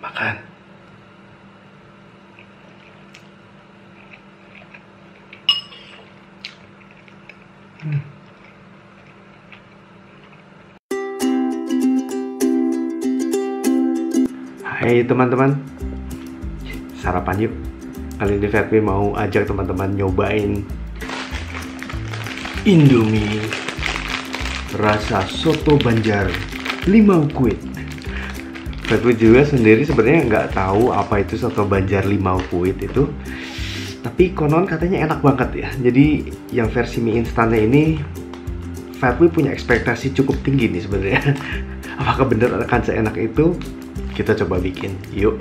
makan. Hai teman-teman, sarapan yuk. Kali ini Fatwe mau ajak teman-teman nyobain Indomie rasa soto Banjar limau kuit. Fatwe juga sendiri sebenarnya nggak tahu apa itu soto Banjar limau kuit itu, tapi konon katanya enak banget ya. Jadi yang versi mie instannya ini Fatwe punya ekspektasi cukup tinggi nih sebenarnya. Apakah benar akan seenak itu? Kita coba bikin, yuk.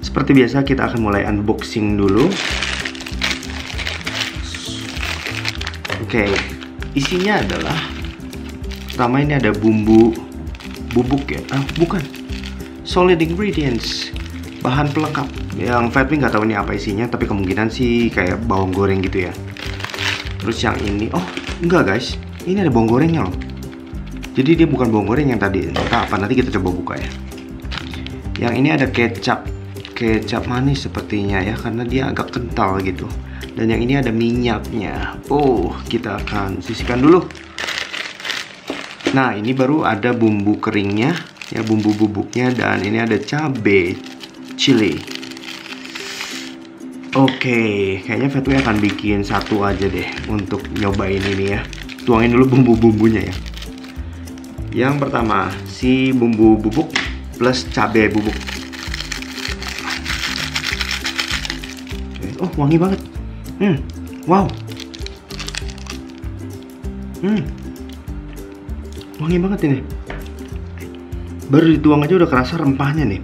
Seperti biasa kita akan mulai unboxing dulu. Oke, isinya adalah pertama ini ada bumbu bubuk ya, bukan, solid ingredients, bahan pelengkap yang Fatwe nggak tahu ini apa isinya, tapi kemungkinan sih kayak bawang goreng gitu ya. Terus yang ini, oh enggak guys, ini ada bawang gorengnya loh. Jadi dia bukan bawang goreng yang tadi, entah apa, nanti kita coba buka ya. Yang ini ada kecap manis sepertinya ya, karena dia agak kental gitu. Dan yang ini ada minyaknya. Oh, kita akan sisihkan dulu. Nah, ini baru ada bumbu keringnya, ya, bumbu bubuknya, dan ini ada cabai, chili. Oke, kayaknya Fatwe akan bikin satu aja deh untuk nyobain ini ya. Tuangin dulu bumbu-bumbunya ya. Yang pertama, si bumbu bubuk plus cabai bubuk. Oh, wangi banget. Wow. Wangi banget ini. Baru dituang aja udah kerasa rempahnya nih.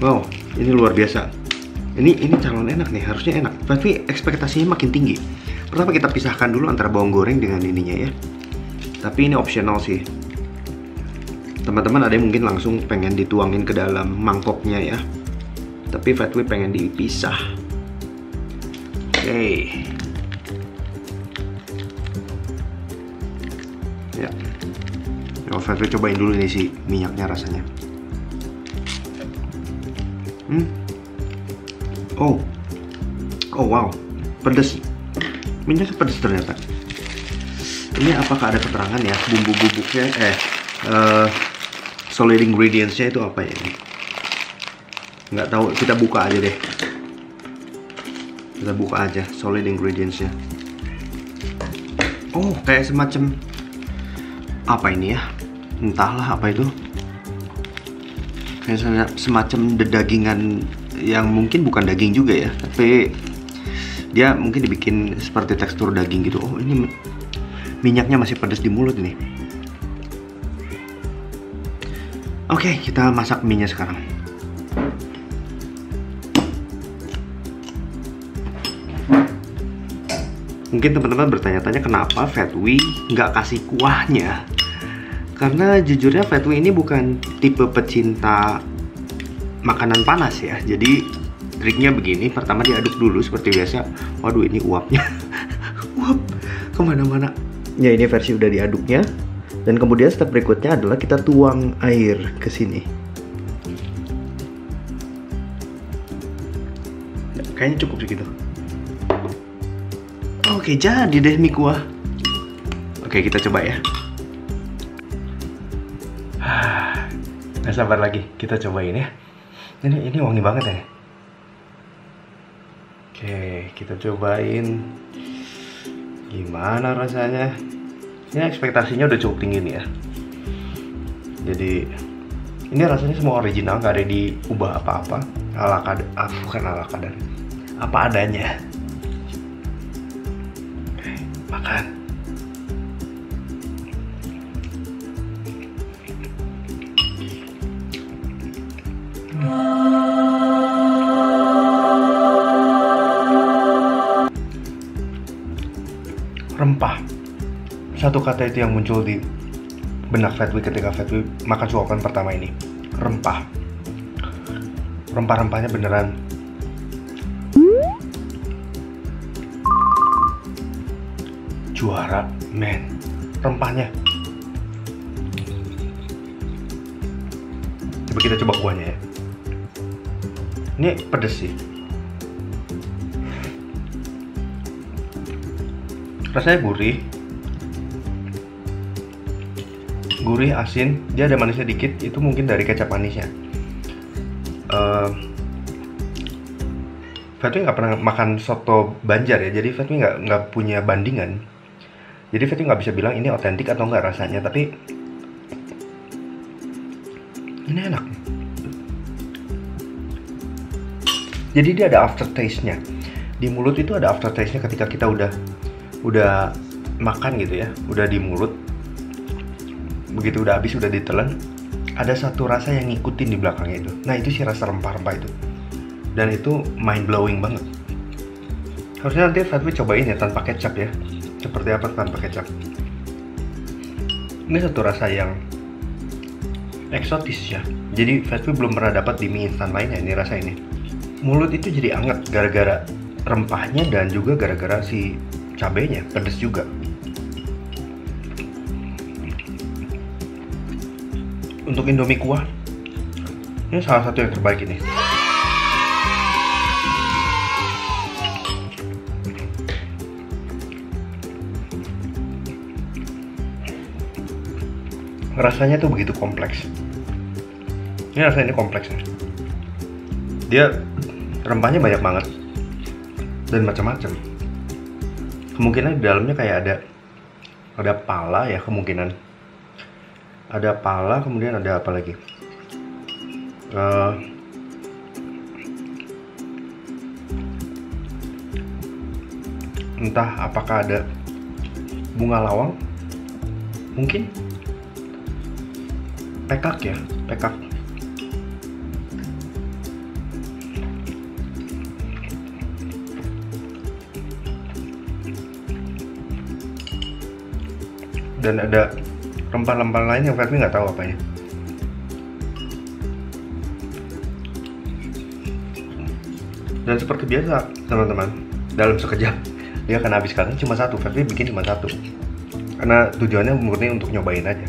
Wow, ini luar biasa. Ini calon enak nih, harusnya enak. Tapi ekspektasinya makin tinggi. Pertama kita pisahkan dulu antara bawang goreng dengan ininya ya. Tapi ini optional sih. Teman-teman ada yang mungkin langsung pengen dituangin ke dalam mangkoknya ya. Tapi Fatwe pengen dipisah. Oke. Ya. Fatwe cobain dulu nih si minyaknya rasanya. Oh wow, pedes. Minyaknya pedes ternyata. Ini apakah ada keterangan ya bumbu bubuknya, solid ingredients-nya itu apa ya ini? Nggak tahu, kita buka aja deh. Kita buka aja solid ingredients-nya. Oh, kayak semacam apa ini ya? Entahlah apa itu. Kayak semacam dedagingan yang mungkin bukan daging juga ya, tapi dia mungkin dibikin seperti tekstur daging gitu. Oh, ini minyaknya masih pedas di mulut ini. Oke, kita masak mie-nya sekarang. Mungkin teman-teman bertanya-tanya kenapa Fatwe nggak kasih kuahnya. Karena jujurnya Fatwe ini bukan tipe pecinta makanan panas ya. Jadi triknya begini, pertama diaduk dulu seperti biasa. Waduh, ini uapnya. Uap kemana-mana. Ya, ini versi udah diaduknya. Dan kemudian step berikutnya adalah kita tuang air ke sini. Ya, kayaknya cukup segitu. Oke, jadi deh mie kuah. Oke, kita coba ya. Gak sabar lagi, kita cobain ya. Ini wangi banget ya. Oke, kita cobain. Gimana rasanya? Ini ekspektasinya udah cukup tinggi nih ya. Jadi ini rasanya semua original, nggak ada diubah apa-apa. Bukan ala kadar, apa adanya. Oke, makan. Rempah, satu kata itu yang muncul di benak Fatwe ketika Fatwe makan suapan pertama ini. Rempah. Rempah-rempahnya beneran juara, men. Rempahnya Coba kita coba kuahnya ya. Ini pedes sih. Rasanya gurih. Gurih, asin, dia ada manisnya dikit, itu mungkin dari kecap manisnya. Fatwi nggak pernah makan soto Banjar ya, jadi Fatwi nggak punya bandingan. Jadi Fatwi nggak bisa bilang ini otentik atau nggak rasanya, tapi ini enak. Jadi dia ada aftertaste-nya. Di mulut itu ada aftertaste-nya ketika kita udah makan gitu ya, udah di mulut. Begitu udah habis, udah ditelan, ada satu rasa yang ngikutin di belakangnya itu. Nah itu sih rasa rempah-rempah itu. Dan itu mind blowing banget. Harusnya nanti Fatwi cobain ya tanpa kecap ya. Seperti apa tanpa kecap. Ini satu rasa yang eksotis ya. Jadi Fatwi belum pernah dapat di mie instan lainnya ini rasa ini. Mulut itu jadi anget gara-gara rempahnya dan juga gara-gara si cabenya pedes juga. Untuk Indomie kuah, ini salah satu yang terbaik ini. Rasanya tuh begitu kompleks. Ini rasanya kompleks nih. Dia rempahnya banyak banget dan macam-macam. Kemungkinan di dalamnya kayak ada pala ya, kemungkinan. Ada pala, kemudian ada apa lagi? Entah apakah ada bunga lawang, mungkin pekak ya, pekak. Dan ada rempah-rempah lain yang Fatwi nggak tahu apanya. Dan seperti biasa teman-teman, dalam sekejap dia akan habis karena cuma satu. Fatwi bikin cuma satu karena tujuannya murni untuk nyobain aja.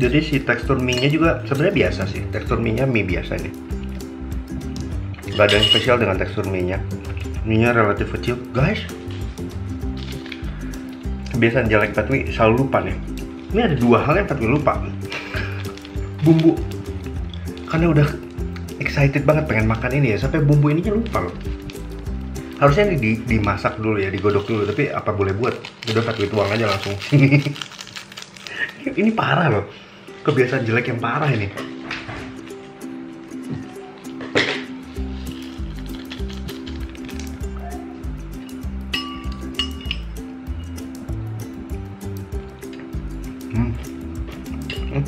Jadi si tekstur mie-nya juga sebenarnya biasa sih. Tekstur mie-nya mie biasa nih. Gak ada yang spesial dengan tekstur mie-nya. Mie-nya relatif kecil, guys. Kebiasaan jelek Fatwi selalu lupa nih. Ini ada dua hal yang Fatwi lupa. Bumbu. Karena udah excited banget pengen makan ini ya, sampai bumbu ininya lupa loh. Harusnya dimasak dulu ya, digodok dulu, tapi apa boleh buat. Udah Fatwi tuang aja langsung. Ini parah loh. Kebiasaan jelek yang parah ini.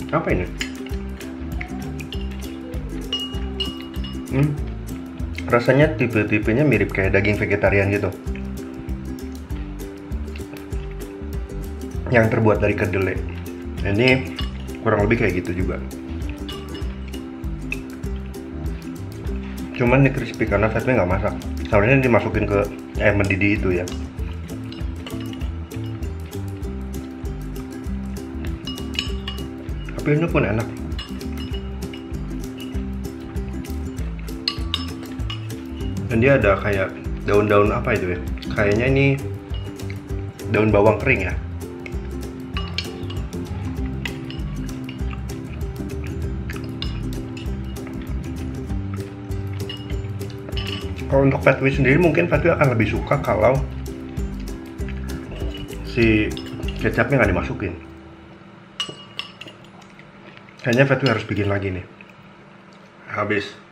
Apa ini? Rasanya tipe-tipenya mirip kayak daging vegetarian gitu, yang terbuat dari kedelai. Ini kurang lebih kayak gitu juga. Cuman ini crispy karena Fatwi nggak masak. Soalnya dimasukin ke air mendidih itu ya. Tapi ini pun enak. Dan dia ada kayak daun-daun apa itu ya? Kayaknya ini daun bawang kering ya. Kalau untuk Fatwi sendiri mungkin Fatwi akan lebih suka kalau si kecapnya nggak dimasukin. Kayaknya Fatwi harus bikin lagi nih. Habis.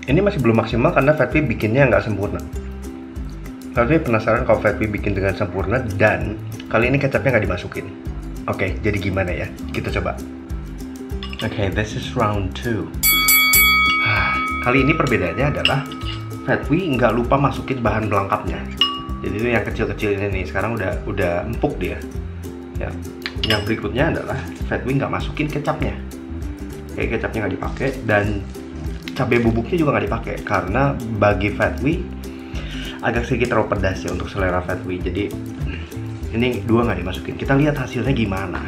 Ini masih belum maksimal karena Fatwi bikinnya nggak sempurna. Fatwi penasaran kalau Fatwi bikin dengan sempurna dan kali ini kecapnya nggak dimasukin. Oke, jadi gimana ya? Kita coba. Oke, this is round 2. Kali ini perbedaannya adalah Fatwi nggak lupa masukin bahan pelengkapnya. Jadi itu yang kecil-kecil ini nih, sekarang udah empuk dia. Ya. Yang berikutnya adalah Fatwi nggak masukin kecapnya. Kayak kecapnya nggak dipakai dan cabai bubuknya juga nggak dipakai karena bagi Fatwi agak sedikit terlalu pedas ya untuk selera Fatwi. Jadi ini 2 nggak dimasukin. Kita lihat hasilnya gimana.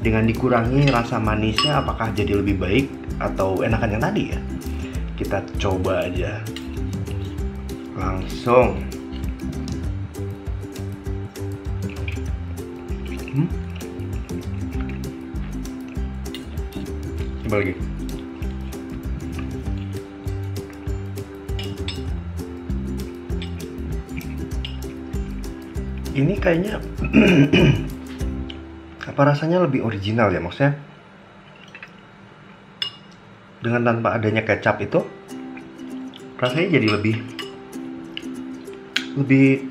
Dengan dikurangi rasa manisnya, apakah jadi lebih baik atau enakan yang tadi ya? Kita coba aja. Langsung. Coba lagi. Ini kayaknya apa rasanya lebih original ya, maksudnya dengan tanpa adanya kecap itu rasanya jadi lebih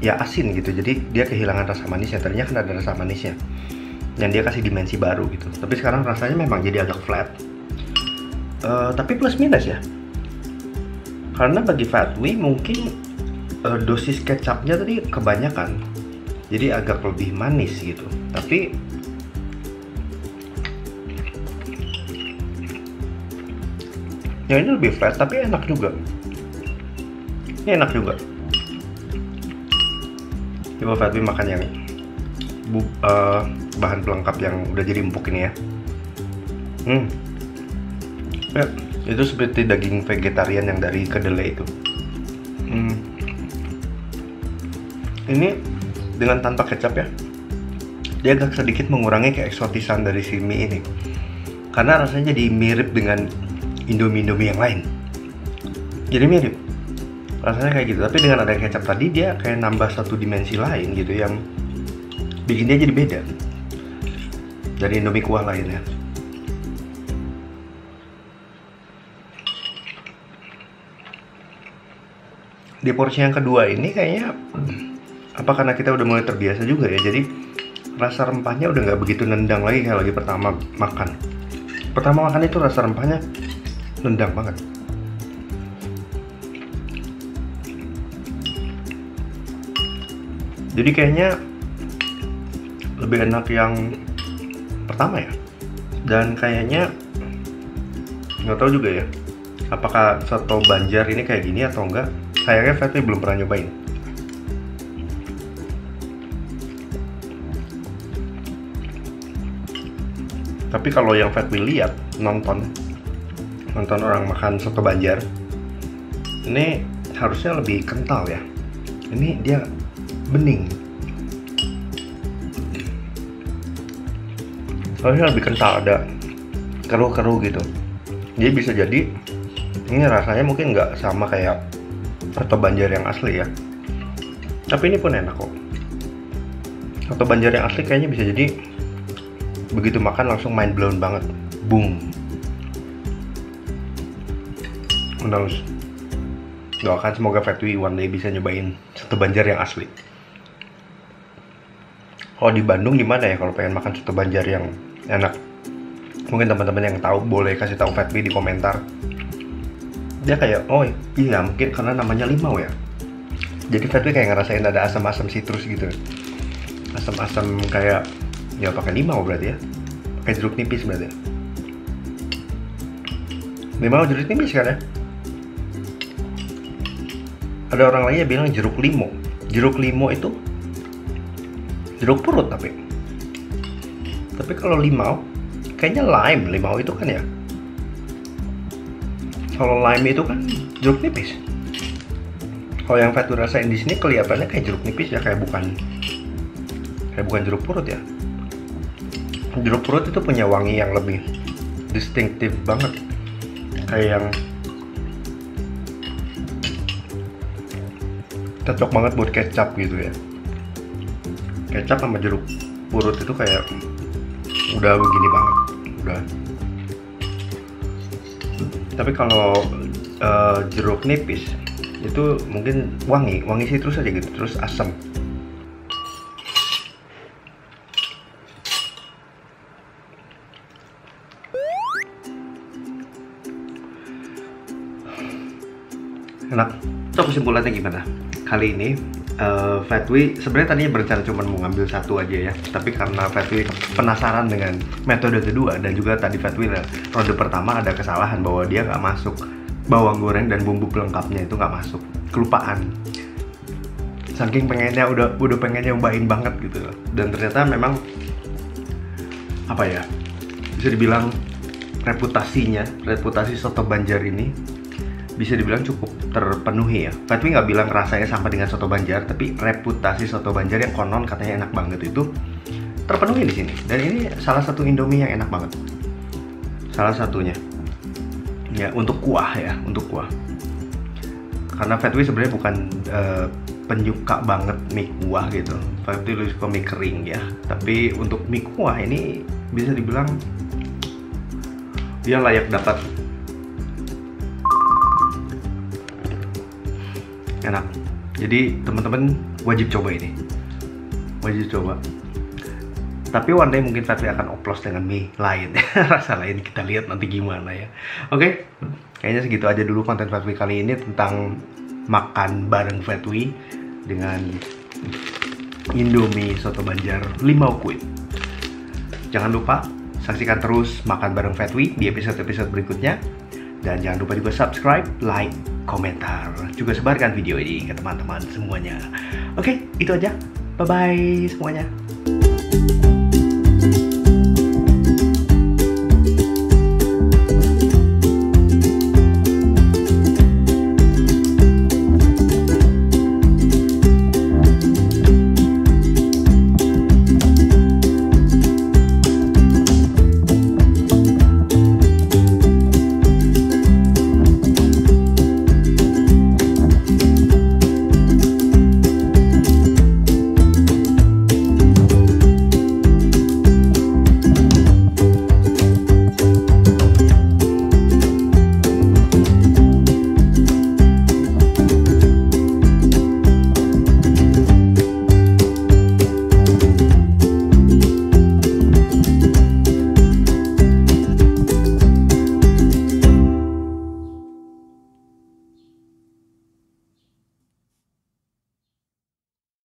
ya asin gitu. Jadi dia kehilangan rasa manisnya. Tadinya kan ada rasa manisnya dan dia kasih dimensi baru gitu. Tapi sekarang rasanya memang jadi agak flat. Tapi plus minus ya, karena bagi Fatwi mungkin dosis kecapnya tadi kebanyakan, jadi agak lebih manis gitu. Tapi ya ini lebih flat, tapi enak juga. Ini enak juga. Coba Fatwi makan yang bahan pelengkap yang udah jadi empuk ini ya. Ya, itu seperti daging vegetarian yang dari kedelai itu. Ini dengan tanpa kecap ya, dia agak sedikit mengurangi keeksotisan dari si mie ini, karena rasanya jadi mirip dengan Indomie yang lain. Jadi mirip rasanya kayak gitu, tapi dengan ada kecap tadi dia kayak nambah satu dimensi lain gitu yang bikin dia jadi beda dari Indomie kuah lainnya. Di porsi yang kedua ini kayaknya apa karena kita udah mulai terbiasa juga ya, jadi rasa rempahnya udah nggak begitu nendang lagi kayak lagi pertama makan. Pertama makan itu rasa rempahnya nendang banget. Jadi kayaknya lebih enak yang pertama ya. Dan kayaknya nggak tahu juga ya, apakah soto Banjar ini kayak gini atau enggak. Sayangnya Fatwi belum pernah nyobain. Tapi kalau yang Fatwi lihat, nonton orang makan soto Banjar, ini harusnya lebih kental ya. Ini dia bening, harusnya lebih kental, ada keruh-keruh gitu. Jadi bisa jadi ini rasanya mungkin nggak sama kayak soto Banjar yang asli ya, tapi ini pun enak kok. Soto Banjar yang asli kayaknya bisa jadi begitu makan langsung mind blown banget, boom. Terus doakan semoga Fatwi one day bisa nyobain soto Banjar yang asli. Kalau di Bandung gimana ya kalau pengen makan soto Banjar yang enak? Mungkin teman-teman yang tahu boleh kasih tahu Fatwi di komentar. Dia kayak, oh iya mungkin karena namanya limau ya, jadi Fatwi kayak ngerasain ada asam-asam citrus gitu, asam-asam kayak ya pakai limau berarti ya, pakai jeruk nipis berarti. Limau jeruk nipis kan ya. Ada orang lainnya bilang jeruk limo. Jeruk limo itu jeruk purut tapi kalau limau kayaknya lime. Limau itu kan ya, kalau lime itu kan jeruk nipis. Kalau yang Fatwi rasain di sini kelihatannya kayak jeruk nipis ya, kayak bukan jeruk purut ya. Jeruk purut itu punya wangi yang lebih distinktif banget, kayak yang cocok banget buat kecap gitu ya. Kecap sama jeruk purut itu kayak udah begini banget, udah. Tapi kalau jeruk nipis itu mungkin wangi citrus aja gitu, terus asam. Enak. So kesimpulannya gimana? Kali ini Fatwi sebenarnya tadinya berencana cuma mau ngambil satu aja ya, tapi karena Fatwi penasaran dengan metode kedua dan juga tadi Fatwi ronde pertama ada kesalahan bahwa dia nggak masuk bawang goreng dan bumbu pelengkapnya itu nggak masuk, kelupaan. Saking pengennya, udah pengen nyobain banget gitu. Dan ternyata memang apa ya, bisa dibilang reputasi soto Banjar ini bisa dibilang cukup terpenuhi ya. Fatwi nggak bilang rasanya sama dengan soto Banjar, tapi reputasi soto Banjar yang konon katanya enak banget itu terpenuhi di sini. Dan ini salah satu Indomie yang enak banget. Salah satunya. Ya, untuk kuah ya, untuk kuah. Karena Fatwi sebenarnya bukan penyuka banget mie kuah gitu. Fatwi lebih suka mie kering ya. Tapi untuk mie kuah ini bisa dibilang dia layak dapat. Enak. Jadi teman-teman wajib coba ini. Wajib coba. Tapi one day mungkin Fatwi akan oplos dengan mie lain. Rasa lain, kita lihat nanti gimana ya. Oke, kayaknya segitu aja dulu konten Fatwi kali ini tentang makan bareng Fatwi dengan Indomie soto Banjar Limau Kuit. Jangan lupa saksikan terus makan bareng Fatwi di episode-episode berikutnya. Dan jangan lupa juga subscribe, like, komentar. Juga sebarkan video ini ke teman-teman semuanya. Oke, itu aja. Bye-bye semuanya.